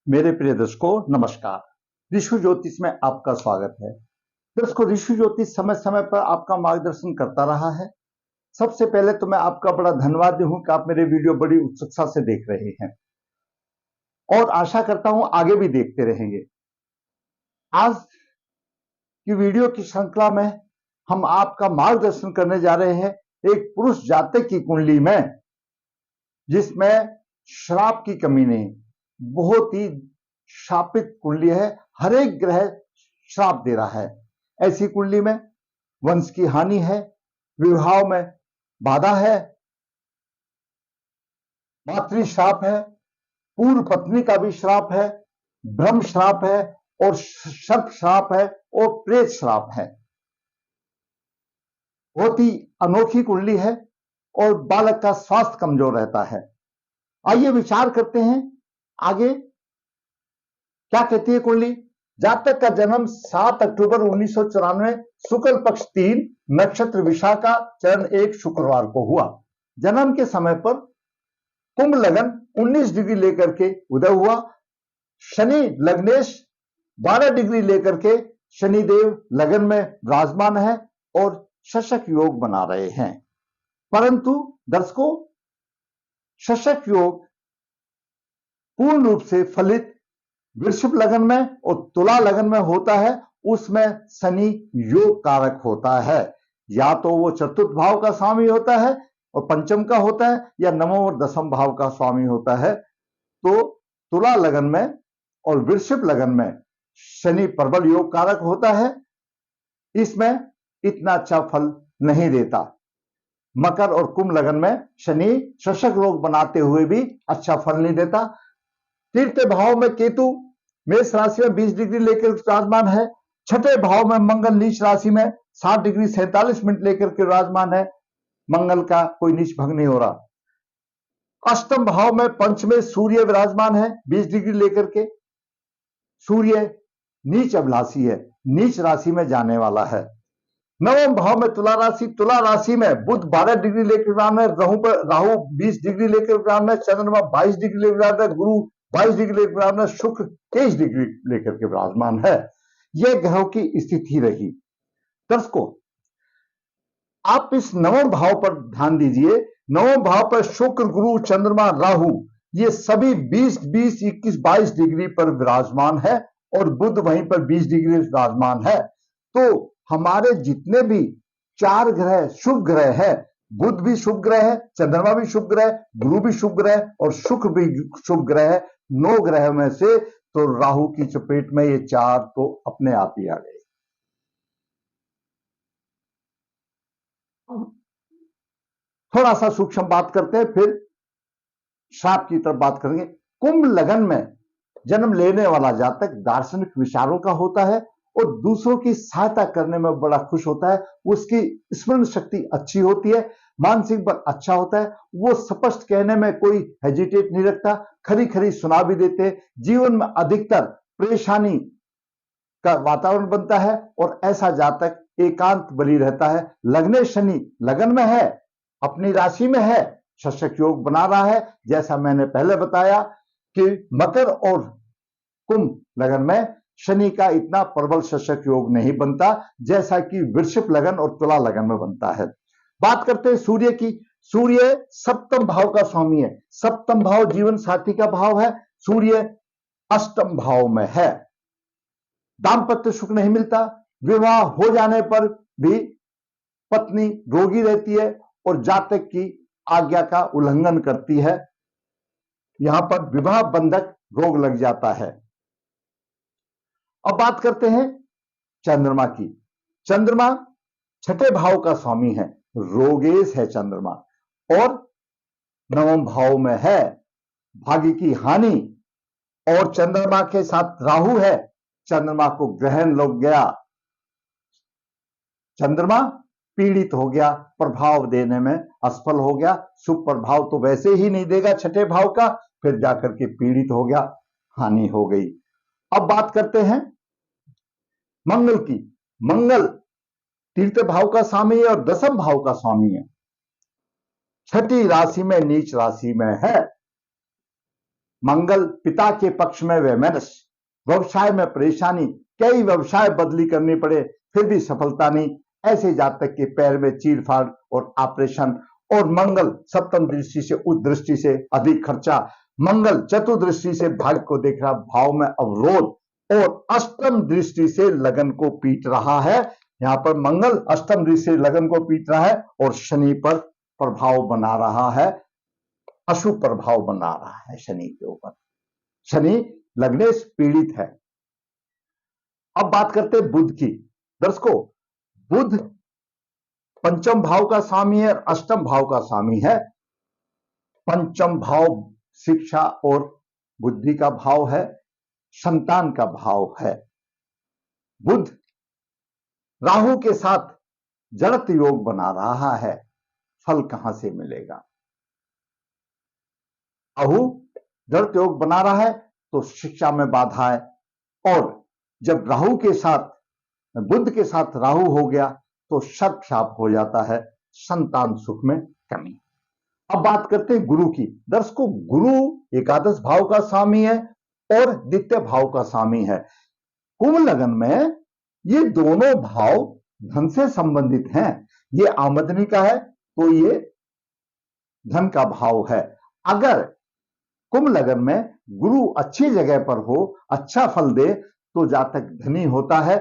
मेरे प्रिय दर्शकों नमस्कार। ऋषि ज्योतिष में आपका स्वागत है। दर्शकों, ऋषि ज्योतिष समय समय पर आपका मार्गदर्शन करता रहा है। सबसे पहले तो मैं आपका बड़ा धन्यवाद हूं कि आप मेरे वीडियो बड़ी उत्सुकता से देख रहे हैं और आशा करता हूं आगे भी देखते रहेंगे। आज की वीडियो की श्रृंखला में हम आपका मार्गदर्शन करने जा रहे हैं एक पुरुष जातक की कुंडली में जिसमें श्राप की कमी नहीं, बहुत ही शापित कुंडली है। हर एक ग्रह श्राप दे रहा है। ऐसी कुंडली में वंश की हानि है, विवाह में बाधा है, मातृ श्राप है, पूर्व पत्नी का भी श्राप है, ब्रह्म श्राप है और सर्प श्राप है और प्रेत श्राप है। बहुत ही अनोखी कुंडली है और बालक का स्वास्थ्य कमजोर रहता है। आइए विचार करते हैं आगे क्या कहती है कुंडली। जातक का जन्म 7 अक्टूबर 1994 शुक्ल पक्ष 3 नक्षत्र विशाखा चरण 1 शुक्रवार को हुआ। जन्म के समय पर कुंभ लगन 19 डिग्री लेकर के उदय हुआ। शनि लग्नेश 12 डिग्री लेकर के शनिदेव लगन में विराजमान है और शशक योग बना रहे हैं। परंतु दर्शकों, शशक योग पूर्ण रूप से फलित वृषभ लगन में और तुला लगन में होता है। उसमें शनि योग कारक होता है। या तो वो चतुर्थ भाव का स्वामी होता है और पंचम का होता है, या नवम और दसम भाव का स्वामी होता है। तो तुला लगन में और वृषभ लगन में शनि प्रबल योग कारक होता है। इसमें इतना अच्छा फल नहीं देता। मकर और कुंभ लगन में शनि शशक रोग बनाते हुए भी अच्छा फल नहीं देता। तृतीय भाव में केतु मेष राशि में 20 डिग्री लेकर विराजमान है। छठे भाव में मंगल नीच राशि में 7 डिग्री 47 मिनट लेकर के विराजमान है। मंगल का कोई नीच भंग नहीं हो रहा। अष्टम भाव में पंचमे सूर्य विराजमान है 20 डिग्री लेकर के। सूर्य नीच अभिलाषी है, नीच राशि में जाने वाला है। नवम भाव में तुला राशि में बुध 12 डिग्री लेकर विराजमान है। राहु 20 डिग्री लेकर विराजमान है। चंद्रमा 22 डिग्री लेकर विराजमान है। गुरु 22 डिग्री लेकर विराजमान है। शुक्र 23 डिग्री लेकर के विराजमान है। यह ग्रहों की स्थिति रही। दर्शकों, आप इस नवम भाव पर ध्यान दीजिए। नवम भाव पर शुक्र, गुरु, चंद्रमा, राहु ये सभी 20, 20, 21, 22 डिग्री पर विराजमान है और बुध वहीं पर 20 डिग्री विराजमान है। तो हमारे जितने भी 4 ग्रह शुभ ग्रह है, बुध भी शुभ ग्रह है, चंद्रमा भी शुभ ग्रह, गुरु भी शुभ ग्रह और शुक्र भी शुभ ग्रह है। 9 ग्रह में से तो राहु की चपेट में ये 4 तो अपने आप ही आ गए। थोड़ा सा सूक्ष्म बात करते हैं, फिर श्राप की तरफ बात करेंगे। कुंभ लगन में जन्म लेने वाला जातक दार्शनिक विचारों का होता है और दूसरों की सहायता करने में बड़ा खुश होता है। उसकी स्मरण शक्ति अच्छी होती है, मानसिक बल अच्छा होता है। वो स्पष्ट कहने में कोई हेजिटेट नहीं रखता, खरी खरी सुना भी देते हैं। जीवन में अधिकतर परेशानी का वातावरण बनता है और ऐसा जातक एकांत बली रहता है। लग्ने शनि लगन में है, अपनी राशि में है, शशक योग बना रहा है। जैसा मैंने पहले बताया कि मकर और कुंभ लगन में शनि का इतना प्रबल शशक योग नहीं बनता जैसा कि वृषभ लगन और तुला लगन में बनता है। बात करते हैं सूर्य की। सूर्य सप्तम भाव का स्वामी है। सप्तम भाव जीवन साथी का भाव है। सूर्य अष्टम भाव में है। दाम्पत्य सुख नहीं मिलता। विवाह हो जाने पर भी पत्नी रोगी रहती है और जातक की आज्ञा का उल्लंघन करती है। यहां पर विवाह बंधक रोग लग जाता है। अब बात करते हैं चंद्रमा की। चंद्रमा छठे भाव का स्वामी है, रोगेश है चंद्रमा और नवम भाव में है, भाग्य की हानि। और चंद्रमा के साथ राहु है, चंद्रमा को ग्रहण लग गया, चंद्रमा पीड़ित हो गया, प्रभाव देने में असफल हो गया। शुभ प्रभाव तो वैसे ही नहीं देगा छठे भाव का, फिर जाकर के पीड़ित हो गया, हानि हो गई। अब बात करते हैं मंगल की। मंगल तृतीय भाव का स्वामी है और दसम भाव का स्वामी है। छठी राशि में नीच राशि में है। मंगल पिता के पक्ष में वैमनस्य, व्यवसाय में परेशानी, कई व्यवसाय बदली करनी पड़े फिर भी सफलता नहीं, ऐसे जातक के पैर में चीरफाड़ और ऑपरेशन। और मंगल सप्तम दृष्टि से उच्च दृष्टि से अधिक खर्चा, मंगल चतुर्दृष्टि से भाग्य को देख रहा, भाव में अवरोध, और अष्टम दृष्टि से लगन को पीट रहा है। यहां पर मंगल अष्टम दृष्टि से लगन को पीट रहा है और शनि पर प्रभाव बना रहा है, अशुभ प्रभाव बना रहा है शनि के ऊपर। शनि लगने से पीड़ित है। अब बात करते हैं बुध की। दर्शकों, बुध पंचम भाव का स्वामी है, अष्टम भाव का स्वामी है। पंचम भाव शिक्षा और बुद्धि का भाव है, संतान का भाव है। बुध राहु के साथ जड़त योग बना रहा है, फल कहां से मिलेगा? राहु जड़त योग बना रहा है तो शिक्षा में बाधा है, और जब राहु के साथ बुध के साथ राहु हो गया तो सर्पशाप हो जाता है, संतान सुख में कमी। अब बात करते हैं गुरु की। दर्शकों, गुरु एकादश भाव का स्वामी है और द्वितीय भाव का स्वामी है। कुंभ लगन में ये दोनों भाव धन से संबंधित हैं। ये आमदनी का है तो ये धन का भाव है। अगर कुंभ लगन में गुरु अच्छी जगह पर हो, अच्छा फल दे तो जातक धनी होता है।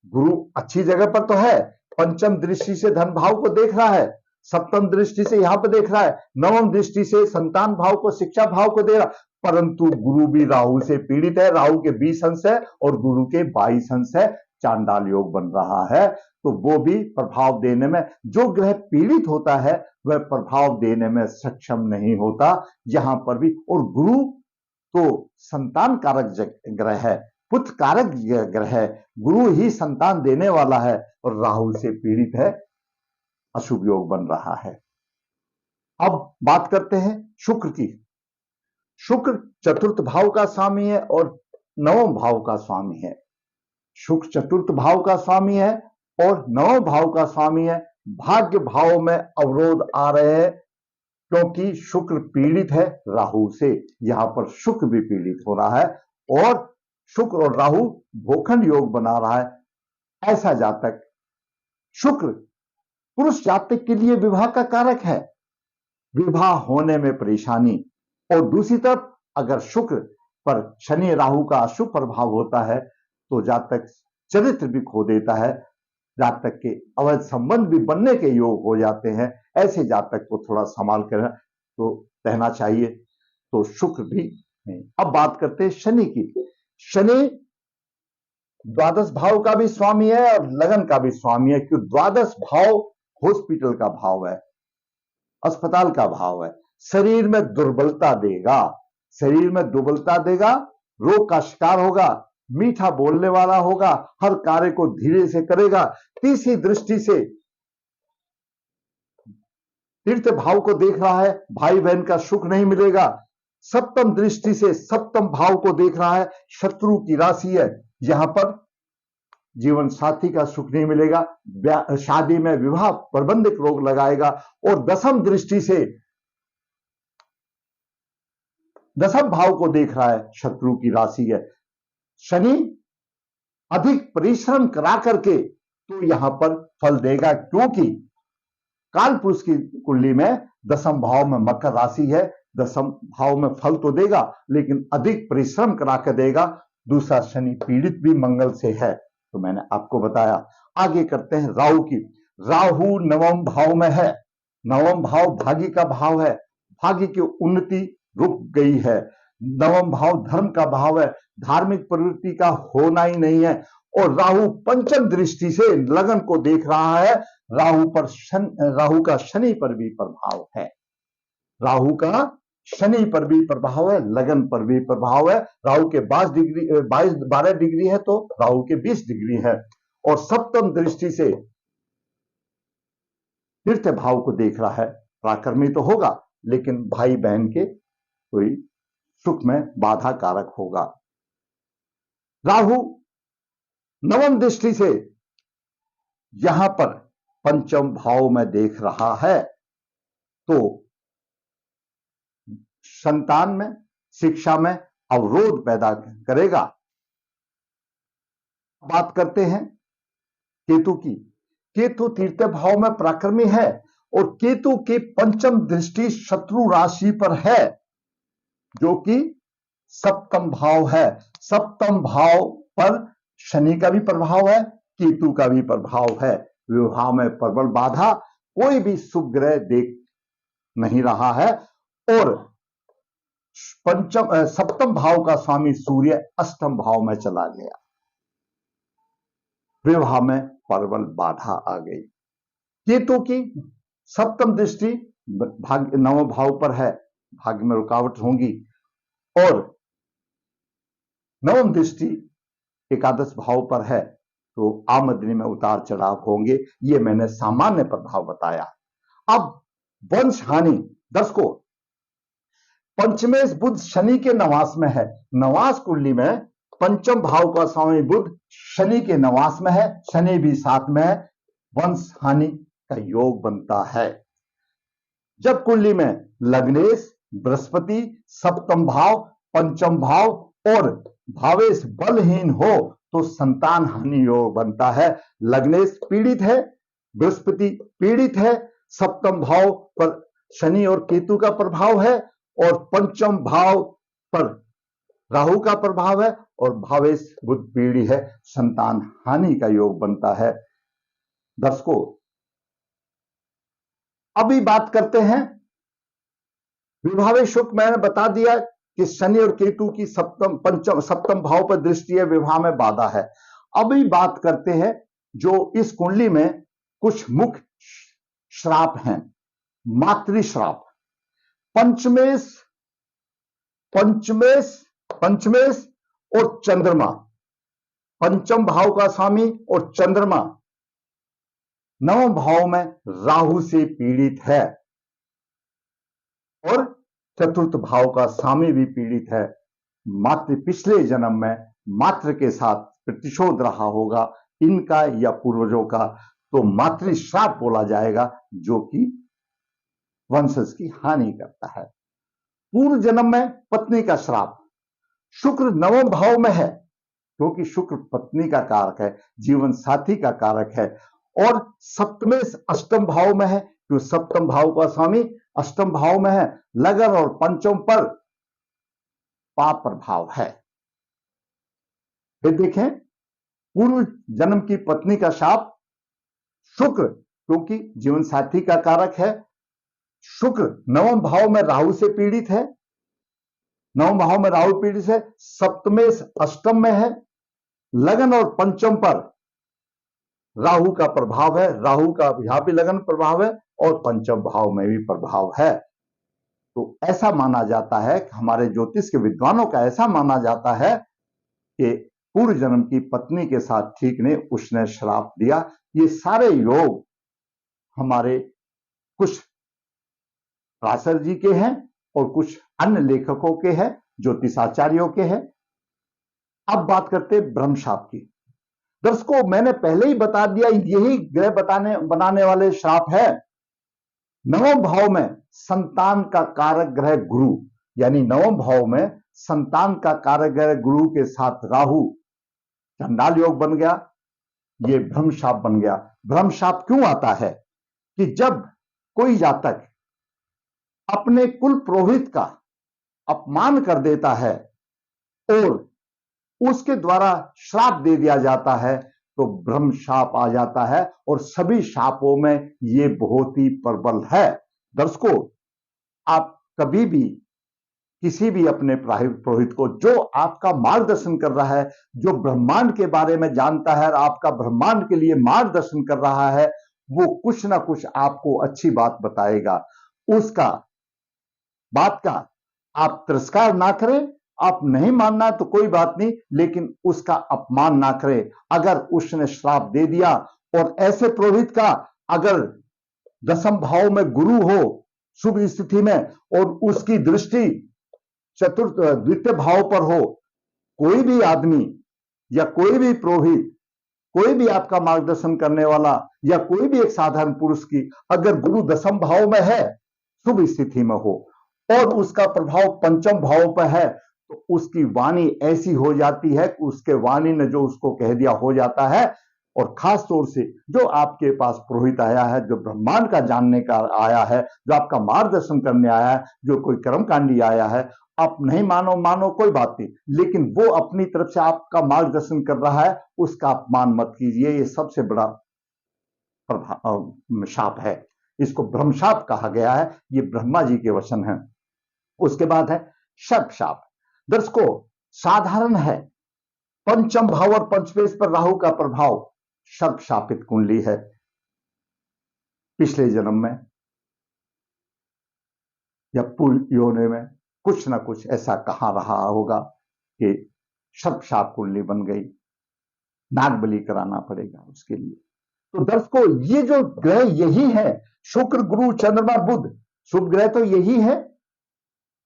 गुरु अच्छी जगह पर तो है, पंचम दृष्टि से धन भाव को देख रहा है, सप्तम दृष्टि से यहां पर देख रहा है, नवम दृष्टि से संतान भाव को, शिक्षा भाव को दे रहा, परंतु गुरु भी राहु से पीड़ित है। राहु के 20 अंश है और गुरु के 22 अंश है, चांडाल योग बन रहा है। तो वो भी प्रभाव देने में, जो ग्रह पीड़ित होता है वह प्रभाव देने में सक्षम नहीं होता यहां पर भी। और गुरु तो संतान कारक ग्रह है, पुत्र कारक ग्रह है, गुरु ही संतान देने वाला है और राहु से पीड़ित है, अशुभ योग बन रहा है। अब बात करते हैं शुक्र की। शुक्र चतुर्थ भाव का स्वामी है और नवम भाव का स्वामी है। शुक्र चतुर्थ भाव का स्वामी है और नवम भाव का स्वामी है। भाग्य भाव में अवरोध आ रहे हैं क्योंकि शुक्र पीड़ित है राहु से। यहां पर शुक्र भी पीड़ित हो रहा है और शुक्र और राहु भोखंड योग बना रहा है। ऐसा जातक, शुक्र पुरुष जातक के लिए विवाह का कारक है, विवाह होने में परेशानी। और दूसरी तरफ अगर शुक्र पर शनि राहु का अशुभ प्रभाव होता है तो जातक चरित्र भी खो देता है, जातक के अवैध संबंध भी बनने के योग हो जाते हैं। ऐसे जातक को थोड़ा संभाल कर तो रहना चाहिए। तो शुक्र भी नहीं। अब बात करते हैं शनि की। शनि द्वादश भाव का भी स्वामी है और लगन का भी स्वामी है, क्योंकि द्वादश भाव हॉस्पिटल का भाव है, अस्पताल का भाव है। शरीर में दुर्बलता देगा, शरीर में दुर्बलता देगा, रोग का शिकार होगा, मीठा बोलने वाला होगा, हर कार्य को धीरे से करेगा। तीसरी दृष्टि से तीर्थ भाव को देख रहा है, भाई बहन का सुख नहीं मिलेगा। सप्तम दृष्टि से सप्तम भाव को देख रहा है, शत्रु की राशि है, यहां पर जीवन साथी का सुख नहीं मिलेगा, शादी में विवाह प्रबंधित रोग लगाएगा। और दसम दृष्टि से दसम भाव को देख रहा है, शत्रु की राशि है। शनि अधिक परिश्रम करा करके तो यहां पर फल देगा, क्योंकि काल पुरुष की कुंडली में दसम भाव में मकर राशि है। दसम भाव में फल तो देगा लेकिन अधिक परिश्रम करा कर देगा। दूसरा, शनि पीड़ित भी मंगल से है, तो मैंने आपको बताया। आगे करते हैं राहु की। राहु नवम भाव में है, नवम भाव भाग्य का भाव है, भाग्य की उन्नति रुक गई है। नवम भाव धर्म का भाव है, धार्मिक प्रवृत्ति का होना ही नहीं है। और राहु पंचम दृष्टि से लगन को देख रहा है, राहु का शनि पर भी प्रभाव है, राहु का शनि पर भी प्रभाव है, लगन पर भी प्रभाव है। राहु के 12 डिग्री है तो राहु के 20 डिग्री है। और सप्तम दृष्टि से तीर्थ भाव को देख रहा है, पराक्रमी तो होगा लेकिन भाई बहन के कोई सुख में बाधा कारक होगा। राहु नवम दृष्टि से यहां पर पंचम भाव में देख रहा है तो संतान में शिक्षा में अवरोध पैदा करेगा। बात करते हैं केतु की। केतु तृतीय भाव में पराक्रमी है और केतु की पंचम दृष्टि शत्रु राशि पर है, जो कि सप्तम भाव है। सप्तम भाव पर शनि का भी प्रभाव है, केतु का भी प्रभाव है। विवाह में प्रबल बाधा, कोई भी शुभ ग्रह देख नहीं रहा है और सप्तम भाव का स्वामी सूर्य अष्टम भाव में चला गया। विवाह में प्रबल बाधा आ गई। केतु की सप्तम दृष्टि भाग्य नवम भाव पर है, भाग्य में रुकावट होगी। और नवम दृष्टि एकादश भाव पर है, तो आमदनी में उतार चढ़ाव होंगे। ये मैंने सामान्य प्रभाव बताया। अब वंश हानि। दर्शकों, पंचमेश बुध शनि के नवास में है। नवास कुंडली में पंचम भाव का स्वामी बुध शनि के नवास में है, शनि भी साथ में है, वंश हानि का योग बनता है। जब कुंडली में लग्नेश बृहस्पति सप्तम भाव पंचम भाव और भावेश बलहीन हो तो संतान हानि योग बनता है। लग्नेश पीड़ित है, बृहस्पति पीड़ित है, सप्तम भाव पर शनि और केतु का प्रभाव है और पंचम भाव पर राहु का प्रभाव है और भावेश बुध पीढ़ी है, संतान हानि का योग बनता है। दर्शकों, अभी बात करते हैं विवाह शुक्र। मैंने बता दिया कि शनि और केतु की सप्तम भाव पर दृष्टि है, विवाह में बाधा है। अभी बात करते हैं जो इस कुंडली में कुछ मुख्य श्राप हैं। मातृ श्राप। पंचमेश और चंद्रमा, पंचम भाव का स्वामी और चंद्रमा नवम भाव में राहु से पीड़ित है और चतुर्थ भाव का स्वामी भी पीड़ित है। मात्र पिछले जन्म में मात्र के साथ प्रतिशोध रहा होगा इनका या पूर्वजों का, तो मातृ श्राप बोला जाएगा, जो कि वंशज की हानि करता है। पूर्व जन्म में पत्नी का श्राप। शुक्र नवम भाव में है, क्योंकि शुक्र पत्नी का कारक है, जीवन साथी का कारक है। और सप्तमेश अष्टम भाव में है, क्योंकि सप्तम भाव का स्वामी अष्टम भाव में है। लगन और पंचम पर पाप प्रभाव है। फिर देखें, पूर्व जन्म की पत्नी का शाप। शुक्र क्योंकि जीवन साथी का कारक है, शुक्र नवम भाव में राहु से पीड़ित है, नवम भाव में राहु पीड़ित है। सप्तमेश अष्टम में है, लगन और पंचम पर राहु का प्रभाव है, राहु का यहां भी लगन प्रभाव है और पंचम भाव में भी प्रभाव है। तो ऐसा माना जाता है, हमारे ज्योतिष के विद्वानों का ऐसा माना जाता है कि पूर्व जन्म की पत्नी के साथ ठीक ने उसने श्राप दिया। ये सारे योग हमारे कुछ रासर जी के हैं और कुछ अन्य लेखकों के हैं, ज्योतिषाचार्यों के हैं। अब बात करते हैं ब्रह्मशाप की। दर्शकों, मैंने पहले ही बता दिया, यही ग्रह बनाने वाले श्राप है। नवम भाव में संतान का कारक ग्रह गुरु, यानी नवम भाव में संतान का कारक ग्रह गुरु के साथ राहु चंडाल योग बन गया, ये ब्रह्मशाप बन गया। ब्रह्मशाप क्यों आता है कि जब कोई जातक अपने कुल पुरोहित का अपमान कर देता है और उसके द्वारा श्राप दे दिया जाता है, तो ब्रह्म शाप आ जाता है और सभी शापों में ये बहुत ही प्रबल है। दर्शकों, आप कभी भी किसी भी अपने पुरोहित को, जो आपका मार्गदर्शन कर रहा है, जो ब्रह्मांड के बारे में जानता है और आपका ब्रह्मांड के लिए मार्गदर्शन कर रहा है, वो कुछ ना कुछ आपको अच्छी बात बताएगा। उसका बात का आप तिरस्कार ना करें, आप नहीं मानना तो कोई बात नहीं, लेकिन उसका अपमान ना करें। अगर उसने श्राप दे दिया और ऐसे पुरोहित का अगर दसम भाव में गुरु हो शुभ स्थिति में और उसकी दृष्टि चतुर्थ द्वितीय भाव पर हो, कोई भी आदमी या कोई भी पुरोहित, कोई भी आपका मार्गदर्शन करने वाला या कोई भी एक साधारण पुरुष की अगर गुरु दसम भाव में है, शुभ स्थिति में हो और उसका प्रभाव पंचम भाव पर है, तो उसकी वाणी ऐसी हो जाती है कि उसके वाणी ने जो उसको कह दिया हो जाता है। और खास तौर से जो आपके पास पुरोहित आया है, जो ब्रह्मांड का जानने का आया है, जो आपका मार्गदर्शन करने आया है, जो कोई कर्मकांडी आया है, आप नहीं मानो कोई बात नहीं, लेकिन वो अपनी तरफ से आपका मार्गदर्शन कर रहा है, उसका अपमान मत कीजिए। ये सबसे बड़ा शाप है, इसको ब्रह्मशाप कहा गया है। ये ब्रह्मा जी के वचन हैं। उसके बाद है सर्प शाप। दर्शकों, साधारण है, पंचम भाव और पंचमेश पर राहु का प्रभाव सर्प शापित कुंडली है। पिछले जन्म में या पूर्व योनि में कुछ ना कुछ ऐसा कहा रहा होगा कि सर्प शाप कुंडली बन गई, नाग बलि कराना पड़ेगा उसके लिए। तो दर्शकों, ये जो ग्रह यही है, शुक्र गुरु चंद्रमा बुध, शुभ ग्रह तो यही है।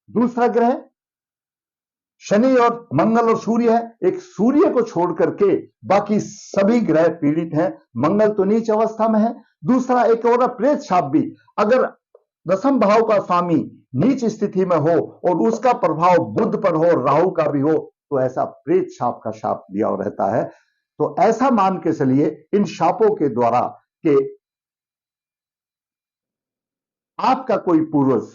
दूसरा ग्रह शनि और मंगल और सूर्य है। एक सूर्य को छोड़ करके बाकी सभी ग्रह पीड़ित हैं। मंगल तो नीच अवस्था में है। दूसरा एक और प्रेत शाप भी, अगर दसम भाव का स्वामी नीच स्थिति में हो और उसका प्रभाव बुध पर हो, राहु का भी हो, तो ऐसा प्रेत शाप का शाप दिया रहता है। तो ऐसा मान के चलिए इन शापों के द्वारा कि आपका कोई पूर्वज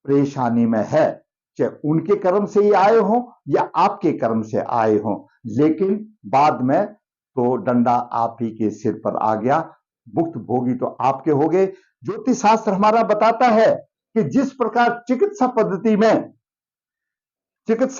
परेशानी में है, चाहे उनके कर्म से ही आए हों या आपके कर्म से आए हों, लेकिन बाद में तो डंडा आप ही के सिर पर आ गया, भुक्त भोगी तो आपके हो गए। ज्योतिष शास्त्र हमारा बताता है कि जिस प्रकार चिकित्सा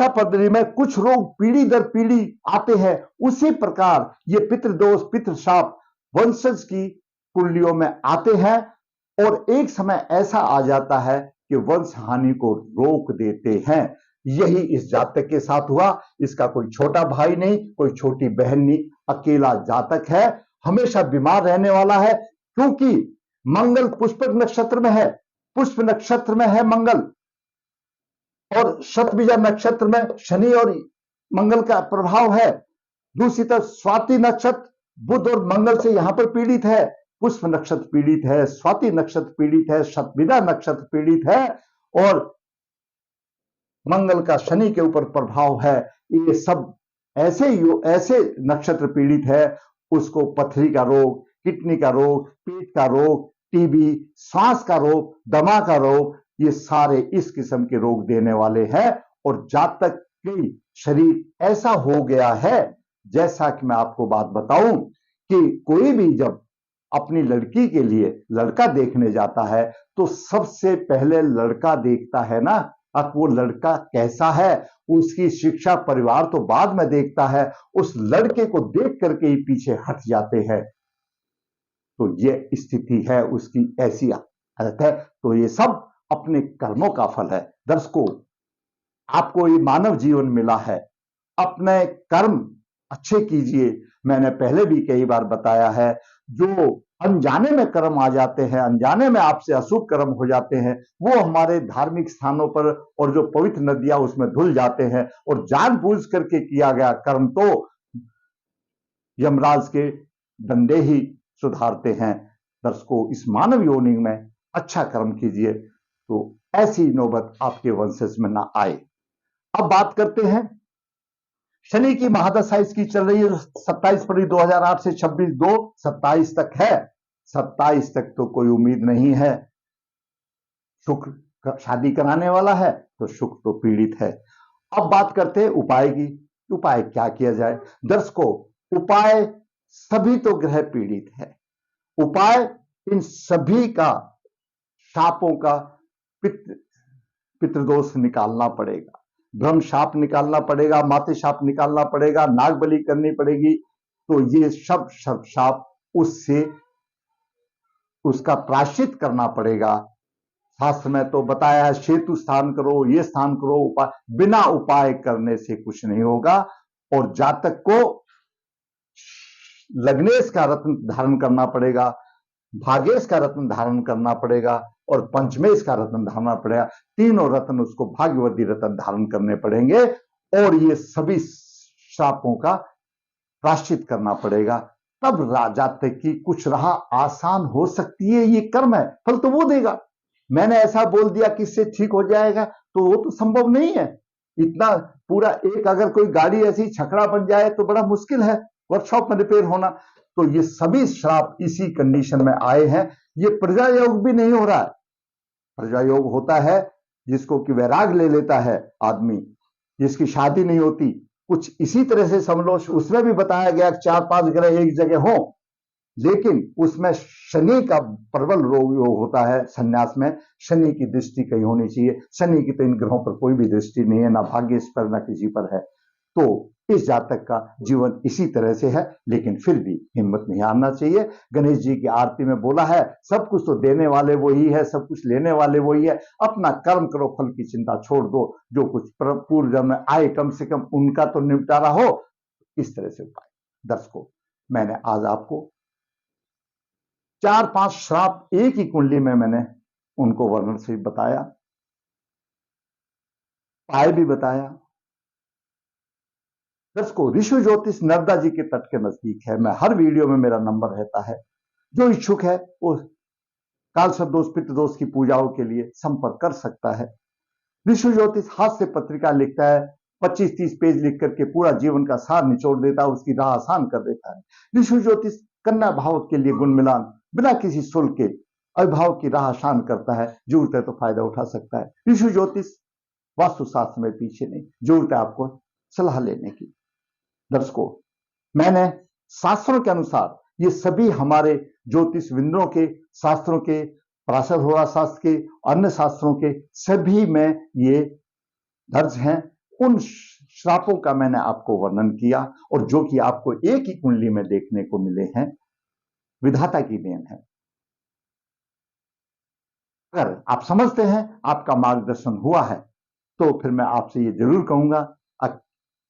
पद्धति में कुछ रोग पीढ़ी दर पीढ़ी आते हैं, उसी प्रकार ये पितृदोष पितृशाप वंशज की कुंडलियों में आते हैं। और एक समय ऐसा आ जाता है कि वंश हानि को रोक देते हैं। यही इस जातक के साथ हुआ। इसका कोई छोटा भाई नहीं, कोई छोटी बहन नहीं, अकेला जातक है, हमेशा बीमार रहने वाला है, क्योंकि मंगल पुष्पक नक्षत्र में है। पुष्प नक्षत्र में है मंगल, और शतबीजा नक्षत्र में शनि और मंगल का प्रभाव है। दूसरी तरफ स्वाति नक्षत्र बुध और मंगल से यहां पर पीड़ित है। पुष्प नक्षत्र पीड़ित है, स्वाति नक्षत्र पीड़ित है, शतबीजा नक्षत्र पीड़ित है, और मंगल का शनि के ऊपर प्रभाव है। ये सब ऐसे नक्षत्र पीड़ित है, उसको पथरी का रोग, किडनी का रोग, पेट का रोग, टीबी, श्वास का रोग, दमा का रोग, ये सारे इस किस्म के रोग देने वाले हैं। और जातक के शरीर ऐसा हो गया है, जैसा कि मैं आपको बात बताऊं कि कोई भी जब अपनी लड़की के लिए लड़का देखने जाता है, तो सबसे पहले लड़का देखता है ना, अब वो लड़का कैसा है, उसकी शिक्षा परिवार तो बाद में देखता है, उस लड़के को देख करके ही पीछे हट जाते हैं। तो ये स्थिति है उसकी, ऐसी हालत है। तो ये सब अपने कर्मों का फल है। दर्शकों, आपको ये मानव जीवन मिला है, अपने कर्म अच्छे कीजिए। मैंने पहले भी कई बार बताया है, जो अनजाने में कर्म आ जाते हैं, अनजाने में आपसे अशुभ कर्म हो जाते हैं, वो हमारे धार्मिक स्थानों पर और जो पवित्र नदियां उसमें धुल जाते हैं, और जानबूझ करके किया गया कर्म तो यमराज के डंडे ही सुधारते हैं। दर्शकों, इस मानव योनि में अच्छा कर्म कीजिए, तो ऐसी नौबत आपके वंशज में ना आए। अब बात करते हैं, शनि की महादशा इसकी चल रही है 27 फरवरी 2008 से 26/2/27 तक है। 27 तक तो कोई उम्मीद नहीं है। शुक्र शादी कराने वाला है, तो शुक्र तो पीड़ित है। अब बात करते हैं उपाय की। उपाय क्या किया जाए? दर्शकों, उपाय, सभी तो ग्रह पीड़ित है, उपाय इन सभी का, शापों का पितृदोष निकालना पड़ेगा, ब्रह्म शाप निकालना पड़ेगा, मातृ शाप निकालना पड़ेगा, नाग बलि करनी पड़ेगी। तो ये सब शाप उससे उसका प्रायश्चित करना पड़ेगा। शास्त्र में तो बताया है, सेतु स्थान करो, ये स्थान करो, उपाय, बिना उपाय करने से कुछ नहीं होगा। और जातक को लग्नेश का रत्न धारण करना पड़ेगा, भाग्येश का रत्न धारण करना पड़ेगा, और पंचमेश का रत्न धारण पड़ेगा। तीनों रत्न उसको भाग्यवती रत्न धारण करने पड़ेंगे, और ये सभी शापों का प्रायश्चित करना पड़ेगा। तब जातक की कुछ राह आसान हो सकती है। ये कर्म है, फल तो वो देगा। मैंने ऐसा बोल दिया कि इससे ठीक हो जाएगा, तो वो तो संभव नहीं है। इतना पूरा एक अगर कोई गाड़ी ऐसी छकड़ा बन जाए तो बड़ा मुश्किल है वर्कशॉप में रिपेयर होना। तो ये सभी श्राप इसी कंडीशन में आए हैं। ये प्रजा योग भी नहीं हो रहा है। प्रजा योग होता है जिसको कि वैराग ले लेता है आदमी, जिसकी शादी नहीं होती, कुछ इसी तरह से समझ। उसमें भी बताया गया 4-5 ग्रह एक जगह हो, लेकिन उसमें शनि का प्रबल योग होता है। संन्यास में शनि की दृष्टि कहीं होनी चाहिए। शनि की तो इन ग्रहों पर कोई भी दृष्टि नहीं है, ना भाग्य इस पर ना किसी पर है। तो इस जातक का जीवन इसी तरह से है, लेकिन फिर भी हिम्मत नहीं हारना चाहिए। गणेश जी की आरती में बोला है, सब कुछ तो देने वाले वही है, सब कुछ लेने वाले वही है। अपना कर्म करो, फल की चिंता छोड़ दो। जो कुछ पूर्व जन्म में आए कम से कम उनका तो निपटारा हो। इस तरह से उपाय। दर्शकों, मैंने आज आपको 4-5 श्राप एक ही कुंडली में मैंने उनको वर्णन से बताया, उपाय भी बताया। दर्शकों, ऋषि ज्योतिष नर्मदा जी के तट के नजदीक है। मैं हर वीडियो में मेरा नंबर रहता है। जो इच्छुक है वो कालसर्प दोष, पितृ दोष की पूजाओं के लिए संपर्क कर सकता है। ऋषि ज्योतिष हाथ से पत्रिका लिखता है, 25-30 पेज लिख करके पूरा जीवन का सार निचोड़ देता है, उसकी राह आसान कर देता है। ऋषि ज्योतिष कन्या भाव के लिए गुण मिलान बिना किसी शुल्क के अभिभाव की राह आसान करता है। जरूरत है तो फायदा उठा सकता है। ऋषि ज्योतिष वास्तुशास्त्र में पीछे नहीं, जरूरत है आपको सलाह लेने की। दर्शकों, मैंने शास्त्रों के अनुसार ये सभी हमारे ज्योतिष विंदों के शास्त्रों के, पराशर होरा शास्त्र के, अन्य शास्त्रों के सभी में ये दर्ज हैं। उन श्रापों का मैंने आपको वर्णन किया, और जो कि आपको एक ही कुंडली में देखने को मिले हैं, विधाता की देन है। अगर आप समझते हैं, आपका मार्गदर्शन हुआ है, तो फिर मैं आपसे ये जरूर कहूंगा,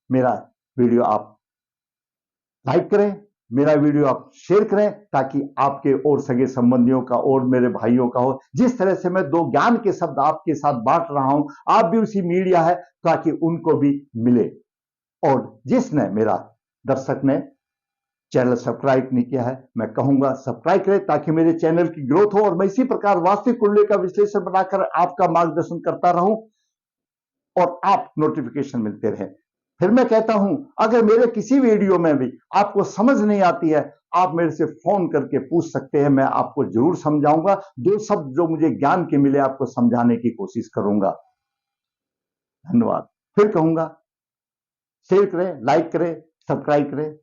मेरा वीडियो आप लाइक करें, मेरा वीडियो आप शेयर करें, ताकि आपके और सगे संबंधियों का और मेरे भाइयों का हो। जिस तरह से मैं 2 ज्ञान के शब्द आपके साथ बांट रहा हूं, आप भी उसी मीडिया है, ताकि उनको भी मिले। और जिसने मेरा दर्शक ने चैनल सब्सक्राइब नहीं किया है, मैं कहूंगा सब्सक्राइब करें, ताकि मेरे चैनल की ग्रोथ हो, और मैं इसी प्रकार वास्तविक कुंडली का विश्लेषण बनाकर आपका मार्गदर्शन करता रहूं, और आप नोटिफिकेशन मिलते रहे। फिर मैं कहता हूं, अगर मेरे किसी वीडियो में भी आपको समझ नहीं आती है, आप मेरे से फोन करके पूछ सकते हैं, मैं आपको जरूर समझाऊंगा। 2 शब्द जो मुझे ज्ञान के मिले आपको समझाने की कोशिश करूंगा। धन्यवाद। फिर कहूंगा, शेयर करें, लाइक करें, सब्सक्राइब करें।